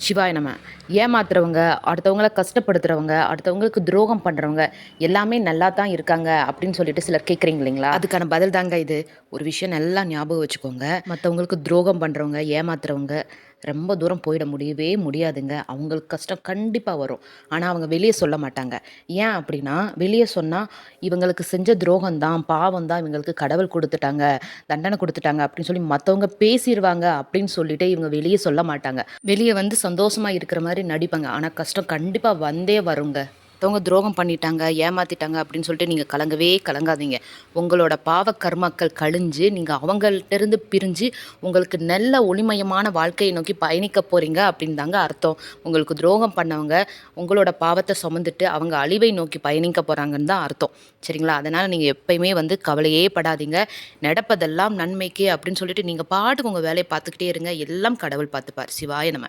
சிவாய நம. ஏமாத்துறவங்க, அடுத்தவங்கள கஷ்டப்படுத்துறவங்க, அடுத்தவங்களுக்கு துரோகம் பண்ணுறவங்க எல்லாமே நல்லா தான் இருக்காங்க அப்படின்னு சொல்லிட்டு சிலர் கேட்குறீங்க இல்லைங்களா? அதுக்கான பதில் தாங்க இது. ஒரு விஷயம் நல்லா ஞாபகம் வச்சுக்கோங்க. மற்றவங்களுக்கு துரோகம் பண்ணுறவங்க, ஏமாத்துறவங்க ரொம்ப தூரம் போயிட முடியவே முடியாதுங்க. அவங்களுக்கு கஷ்டம் கண்டிப்பாக வரும். ஆனால் அவங்க வெளியே சொல்ல மாட்டாங்க. ஏன் அப்படின்னா, வெளியே சொன்னால் இவங்களுக்கு செஞ்ச துரோகம் தான், பாவம் தான், இவங்களுக்கு கடவுள் கொடுத்துட்டாங்க, தண்டனை கொடுத்துட்டாங்க அப்படின்னு சொல்லி மற்றவங்க பேசிடுவாங்க அப்படின்னு சொல்லிட்டு இவங்க வெளியே சொல்ல மாட்டாங்க. வெளியே வந்து சந்தோஷமா இருக்கிற மாரி நடிப்பாங்க. ஆனா கஷ்டம் கண்டிப்பா வந்தே வருங்க. மத்தவங்க துரோகம் பண்ணிட்டாங்க, ஏமாத்திட்டாங்க அப்படின்னு சொல்லிட்டு நீங்க கலங்கவே கலங்காதீங்க. உங்களோட பாவ கர்மாக்கள் கழிஞ்சு, நீங்க அவங்கள்ட்டருந்து பிரிஞ்சு, உங்களுக்கு நல்ல ஒளிமயமான வாழ்க்கையை நோக்கி பயணிக்க போறீங்க அப்படின்னு தாங்க அர்த்தம். உங்களுக்கு துரோகம் பண்ணவங்க, உங்களோட பாவத்த சுமந்துட்டு அவங்க அழிவை நோக்கி பயணிக்க போறாங்கன்னு தான் அர்த்தம். சரிங்களா? அதனால நீங்க எப்பயுமே வந்து கவலையே படாதீங்க. நடப்பதெல்லாம் நன்மைக்கே அப்படின்னு சொல்லிட்டு நீங்க பாட்டுக்கு உங்க வேலைய பார்த்துக்கிட்டே இருங்க. எல்லாம் கடவுள் பார்த்துப்பார். சிவாய நம.